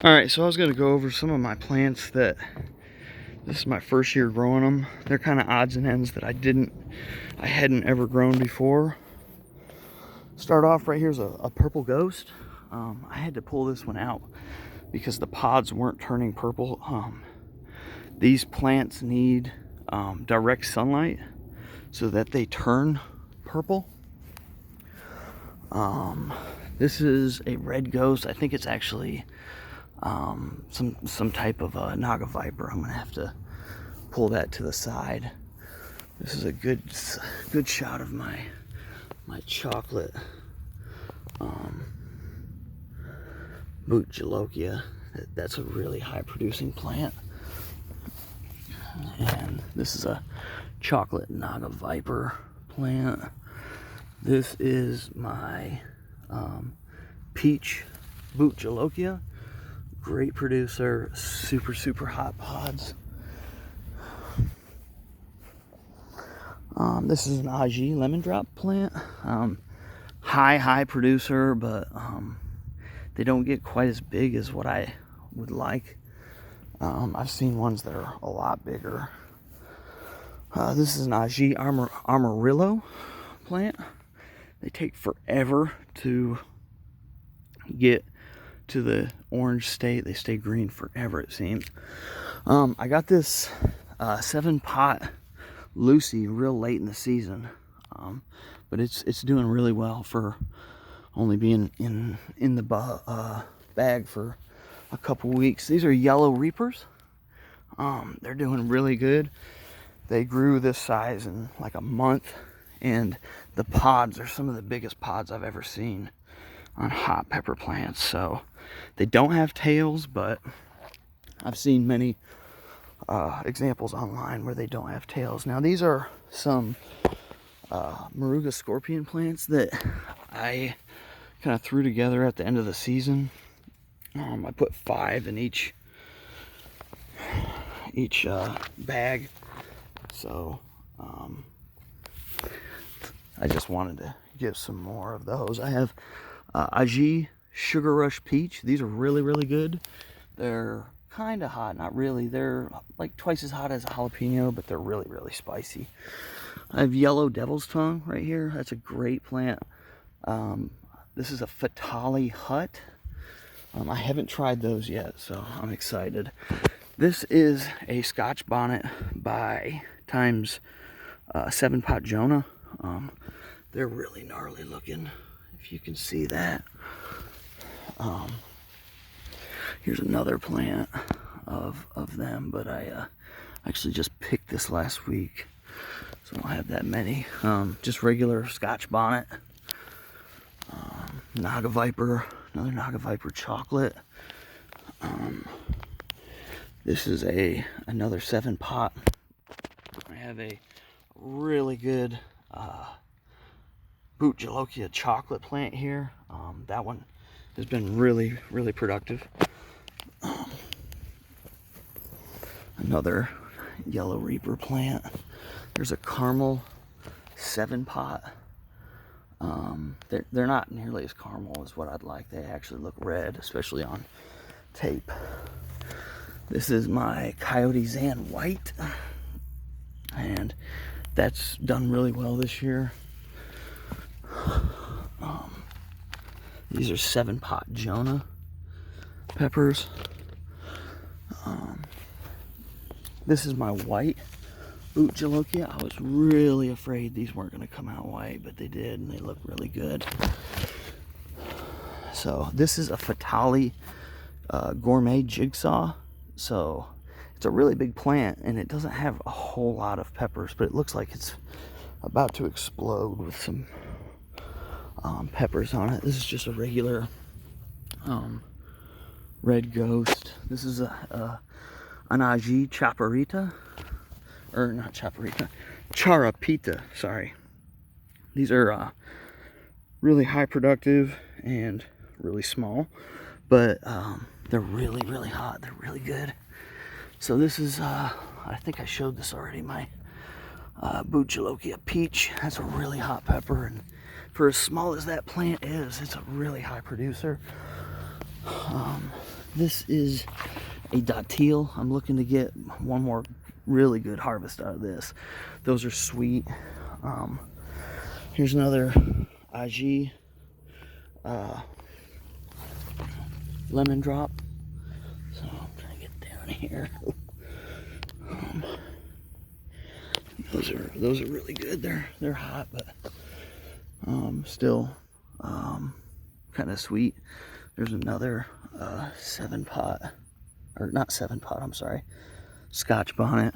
Alright, so I was going to go over some of my plants that, this is my first year growing them. They're kind of odds and ends that I hadn't ever grown before. Start off right here's a purple ghost. I had to pull this one out because the pods weren't turning purple. These plants need direct sunlight so that they turn purple. This is a red ghost. I think it's actually some type of a Naga viper. I'm gonna have to pull that to the side. This is a good shot of my chocolate boot Jolokia. That's a really high producing plant. And this is a chocolate Naga viper plant. This is my peach boot Jolokia. Great producer, super hot pods. This is an Aussie lemon drop plant. High producer, but they don't get quite as big as what I would like. I've seen ones that are a lot bigger. This is an Aussie Armadillo plant. They take forever to get to the orange state. They stay green forever, it seems. I got this 7-pot Lucy real late in the season, but it's doing really well for only being in the bag for a couple weeks. These are yellow reapers. They're doing really good. They grew this size in like a month, and the pods are some of the biggest pods I've ever seen on hot pepper plants. So they don't have tails, but I've seen many examples online where they don't have tails. Now these are some Moruga scorpion plants that I kind of threw together at the end of the season. I put 5 in each bag. So I just wanted to give some more of those. I have Aji Sugar Rush Peach. These are really good. They're kind of hot, not really. They're like twice as hot as a jalapeno, but they're really spicy. I have Yellow Devil's Tongue right here. That's a great plant. This is a Fatali hut. I haven't tried those yet, so I'm excited. This is a Scotch Bonnet by times 7-pot Jonah. They're really gnarly looking, if you can see that. Here's another plant of them, but I actually just picked this last week, so I don't have that many. Just regular Scotch Bonnet. Naga Viper, another Naga Viper chocolate. This is another 7-pot. I have a really good boot Jolokia chocolate plant here. That one has been really productive. Another yellow reaper plant. There's a caramel 7-pot. They're not nearly as caramel as what I'd like. They actually look red, especially on tape. This is my Coyote Zan White, and that's done really well this year. These are 7-pot Jonah peppers. This is my white boot Jolokia. I was really afraid these weren't going to come out white, but they did, and they look really good. So this is a Fatali Gourmet Jigsaw. So it's a really big plant, and it doesn't have a whole lot of peppers, but it looks like it's about to explode with some peppers on it. This is just a regular red ghost. This is an Aji Chaparita, or not Chaparita, Charapita, sorry. These are really high productive and really small, but they're really hot. They're really good. So this is, I think I showed this already, my boot Jolokia peach. That's a really hot pepper, and for as small as that plant is, it's a really high producer. This is a Datil. I'm looking to get one more really good harvest out of this. Those are sweet. Here's another Aji lemon drop. So I'm trying to get down here. Those are really good. They're hot, but still kind of sweet. There's another 7-pot, or not 7-pot, I'm sorry, Scotch Bonnet.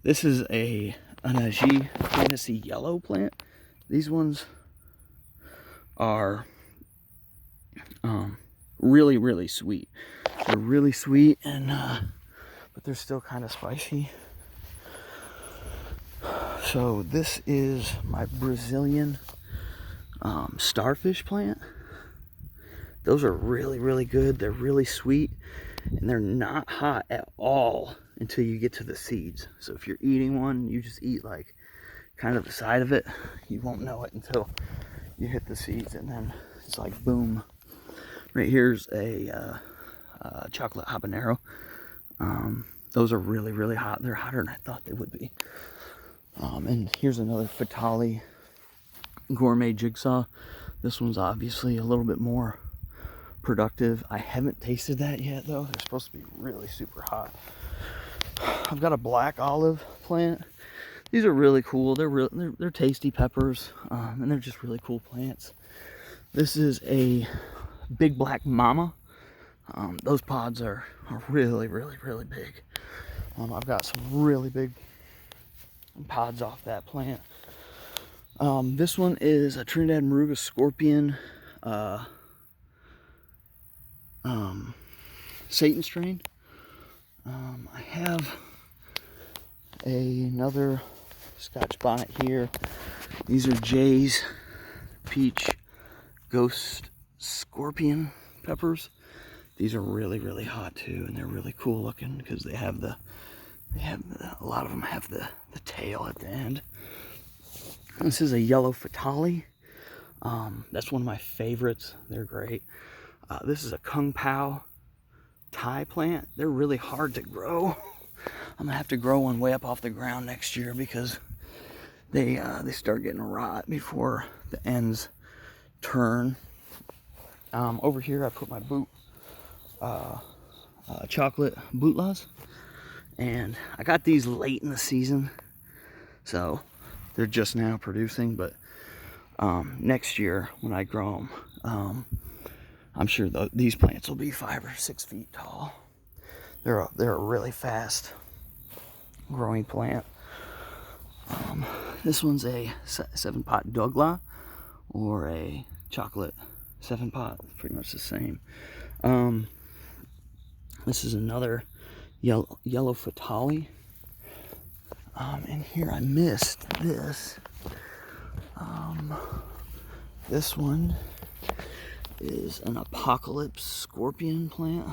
This is an Aji Fantasy Yellow plant. These ones are really sweet. They're really sweet, and but they're still kind of spicy. So this is my Brazilian Starfish plant. Those are really good. They're really sweet, and they're not hot at all until you get to the seeds. So if you're eating one, you just eat like kind of the side of it. You won't know it until you hit the seeds, and then it's like boom. Right here's a chocolate habanero. Those are really hot. They're hotter than I thought they would be. And here's another Fatali Gourmet Jigsaw. This one's obviously a little bit more productive. I haven't tasted that yet though. They're supposed to be really super hot. I've got a black olive plant. These are really cool. They're tasty peppers, and they're just really cool plants. This is a big black mama. Those pods are really big. I've got some really big pods off that plant. This one is a Trinidad Moruga scorpion Satan strain. I have another Scotch Bonnet here. These are Jay's Peach Ghost Scorpion peppers. These are really hot too, and they're really cool looking because a lot of them have the tail at the end. This is a yellow Fatali. That's one of my favorites. They're great. This is a Kung Pao Thai plant. They're really hard to grow. I'm gonna have to grow one way up off the ground next year because they start getting rot before the ends turn. Over here I put my chocolate bootlas, and I got these late in the season, so they're just now producing. But next year when I grow them, I'm sure these plants will be 5 or 6 feet tall. They're a really fast growing plant. This one's a 7-pot Douglas, or a chocolate 7-pot, pretty much the same. This is another yellow Fatali. And here I missed this. This one is an Apocalypse Scorpion plant.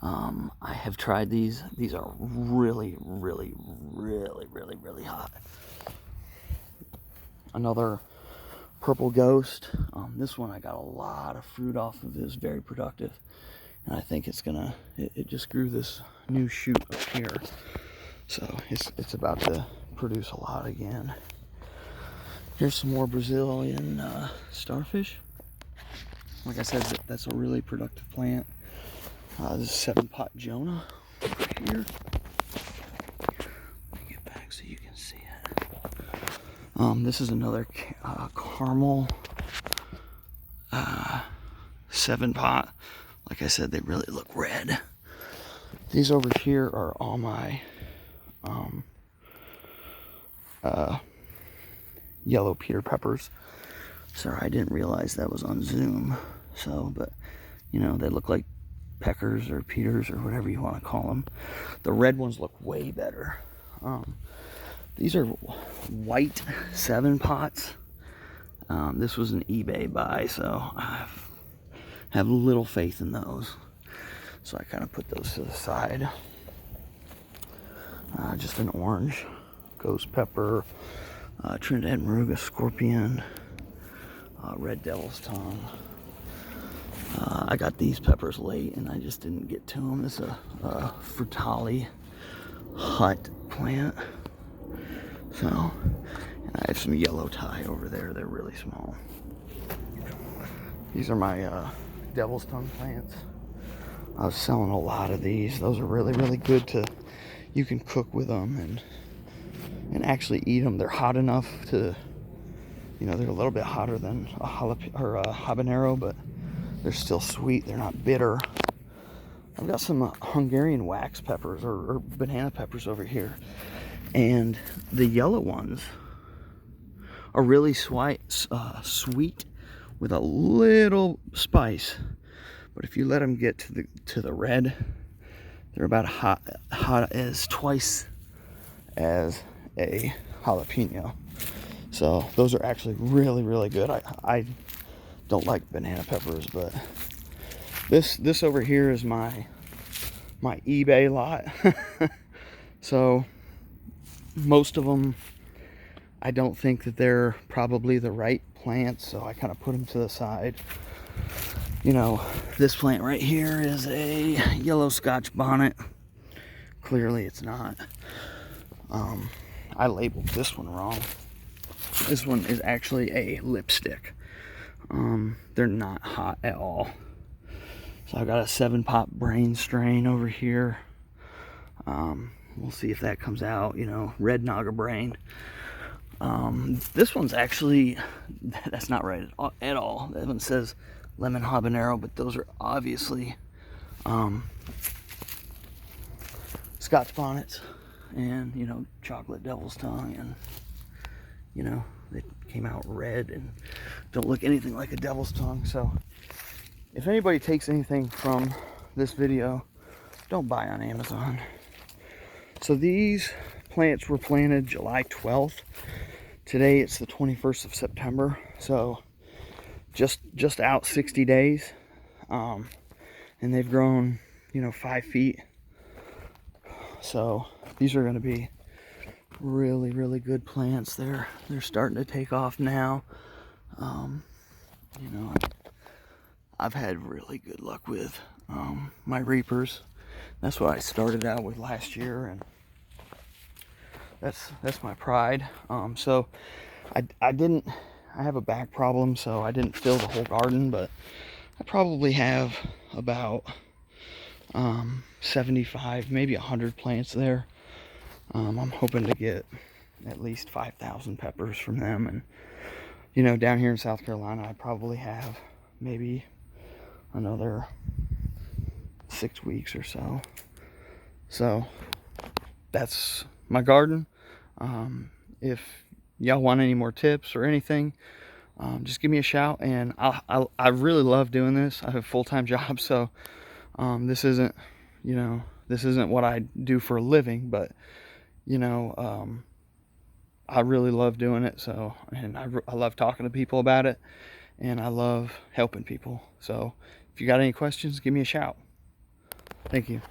I have tried these. These are really hot. Another Purple Ghost. This one I got a lot of fruit off of. It was very productive, and I think it just grew this new shoot up here, so it's about to produce a lot again. Here's some more Brazilian Starfish. Like I said, that's a really productive plant. This is 7-pot Jonah over here. Let me get back so you can see it. This is another caramel 7-pot. Like I said, they really look red. These over here are all my yellow Peter peppers. Sorry, I didn't realize that was on Zoom. So, but you know, they look like peckers or peters or whatever you want to call them. The red ones look way better. These are white 7-pots. This was an eBay buy, so I have little faith in those. So I kind of put those to the side. Just an orange ghost pepper, Trinidad Moruga scorpion, red devil's tongue. I got these peppers late and I just didn't get to them. It's a Fatali hut plant. So, and I have some yellow Thai over there. They're really small. These are my devil's tongue plants. I was selling a lot of these. Those are really, really good to, you can cook with them and actually eat them. They're hot enough to, you know, they're a little bit hotter than a habanero, but they're still sweet. They're not bitter. I've got some Hungarian wax peppers or banana peppers over here. And the yellow ones are really sweet with a little spice. But if you let them get to the red, they're about hot as twice as a jalapeno. So those are actually really, really good. I don't like banana peppers, but this over here is my eBay lot. So most of them, I don't think that they're probably the right plants, so I kind of put them to the side. You know, this plant right here is a yellow Scotch bonnet. Clearly it's not. I labeled this one wrong. This one is actually a lipstick. They're not hot at all. So I've got a 7-pot brain strain over here. We'll see if that comes out, you know, red naga brain. This one's actually, that's not right at all. That one says lemon habanero, but those are obviously Scotch bonnets and, you know, chocolate devil's tongue, and, you know, they came out red and don't look anything like a devil's tongue. So if anybody takes anything from this video, don't buy on Amazon. So these plants were planted July 12th. Today it's the 21st of September. So just out 60 days. And they've grown, you know, 5 feet. So these are going to be really, really good plants. They're starting to take off now. You know, I've had really good luck with my reapers. That's what I started out with last year, and that's my pride. So I have a back problem, so I didn't fill the whole garden, but I probably have about 75, maybe 100 plants there. I'm hoping to get at least 5,000 peppers from them. And, you know, down here in South Carolina, I probably have maybe another 6 weeks or so. So that's my garden. If y'all want any more tips or anything, just give me a shout. And I really love doing this. I have a full-time job, so this isn't, you know, this isn't what I do for a living, but, you know, I really love doing it. So, and I love talking to people about it, and I love helping people. So if you got any questions, give me a shout. Thank you.